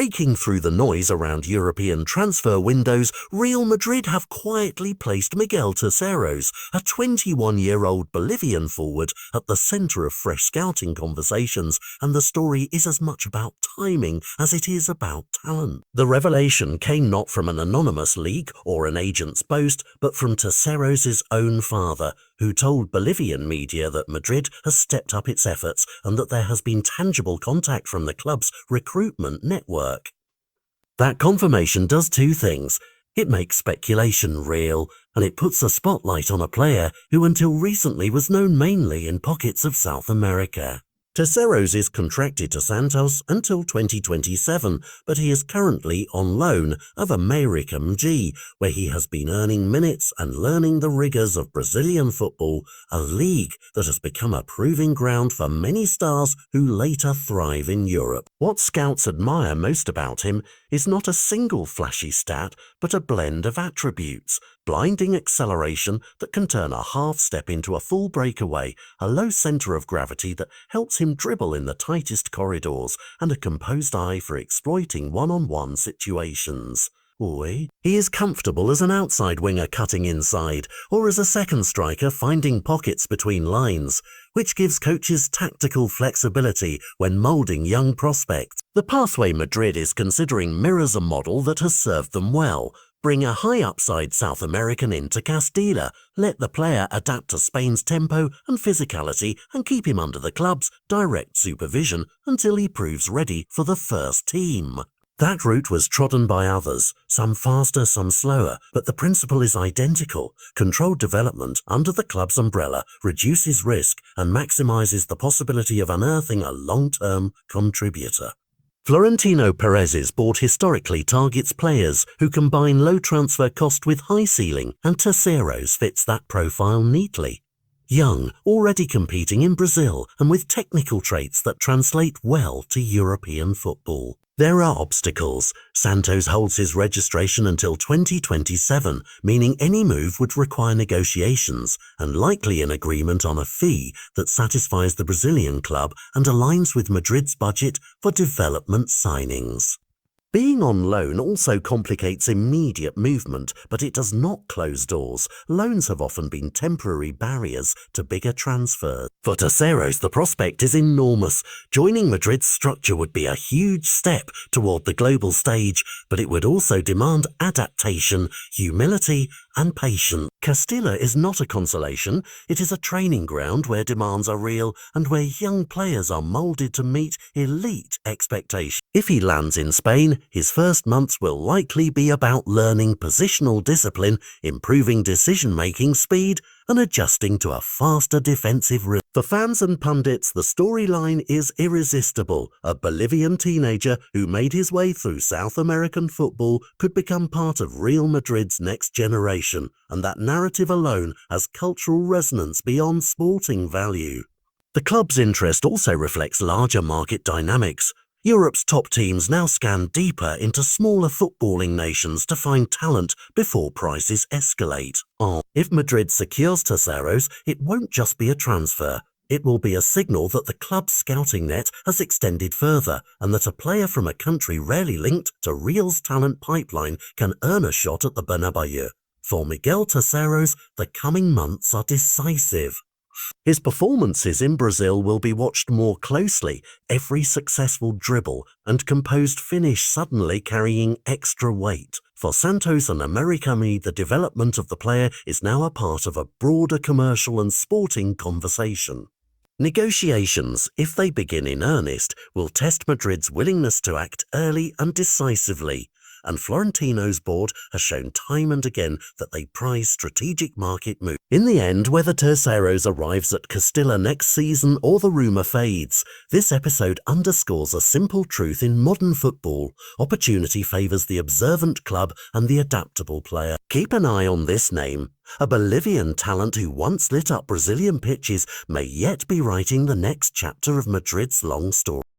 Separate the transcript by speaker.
Speaker 1: Breaking through the noise around European transfer windows, Real Madrid have quietly placed Miguel Terceros, a 21-year-old Bolivian forward, at the centre of fresh scouting conversations, and the story is as much about timing as it is about talent. The revelation came not from an anonymous leak or an agent's boast, but from Terceros' own father, who told Bolivian media that Madrid has stepped up its efforts and that there has been tangible contact from the club's recruitment network. That confirmation does two things. It makes speculation real, and it puts a spotlight on a player who until recently was known mainly in pockets of South America. Terceros is contracted to Santos until 2027, but he is currently on loan of América-MG, where he has been earning minutes and learning the rigours of Brazilian football, a league that has become a proving ground for many stars who later thrive in Europe. What scouts admire most about him is not a single flashy stat, but a blend of attributes: blinding acceleration that can turn a half step into a full breakaway, a low centre of gravity that helps him dribble in the tightest corridors, and a composed eye for exploiting one-on-one situations. He is comfortable as an outside winger cutting inside, or as a second striker finding pockets between lines, which gives coaches tactical flexibility when moulding young prospects. The pathway Madrid is considering mirrors a model that has served them well. Bring a high-upside South American into Castilla, let the player adapt to Spain's tempo and physicality, and keep him under the club's direct supervision until he proves ready for the first team. That route was trodden by others, some faster, some slower, but the principle is identical. Controlled development under the club's umbrella reduces risk and maximizes the possibility of unearthing a long-term contributor. Florentino Perez's board historically targets players who combine low transfer cost with high ceiling, and Terceros fits that profile neatly. Young, already competing in Brazil, and with technical traits that translate well to European football. There are obstacles. Santos holds his registration until 2027, meaning any move would require negotiations and likely an agreement on a fee that satisfies the Brazilian club and aligns with Madrid's budget for development signings. Being on loan also complicates immediate movement, but it does not close doors. Loans have often been temporary barriers to bigger transfers. For Terceros, the prospect is enormous. Joining Madrid's structure would be a huge step toward the global stage, but it would also demand adaptation, humility, and patience. Castilla is not a consolation. It is a training ground where demands are real and where young players are moulded to meet elite expectations. If he lands in Spain, his first months will likely be about learning positional discipline, improving decision-making speed, and adjusting to a faster defensive rhythm. For fans and pundits, the storyline is irresistible. A Bolivian teenager who made his way through South American football could become part of Real Madrid's next generation, and that narrative alone has cultural resonance beyond sporting value. The club's interest also reflects larger market dynamics. Europe's top teams now scan deeper into smaller footballing nations to find talent before prices escalate. If Madrid secures Terceros, it won't just be a transfer. It will be a signal that the club's scouting net has extended further, and that a player from a country rarely linked to Real's talent pipeline can earn a shot at the Bernabéu. For Miguel Terceros, the coming months are decisive. His performances in Brazil will be watched more closely, every successful dribble and composed finish suddenly carrying extra weight. For Santos and América-MG, the development of the player is now a part of a broader commercial and sporting conversation. Negotiations, if they begin in earnest, will test Madrid's willingness to act early and decisively. And Florentino's board has shown time and again that they prize strategic market moves. In the end, whether Terceros arrives at Castilla next season or the rumour fades, this episode underscores a simple truth in modern football: opportunity favours the observant club and the adaptable player. Keep an eye on this name. A Bolivian talent who once lit up Brazilian pitches may yet be writing the next chapter of Madrid's long story.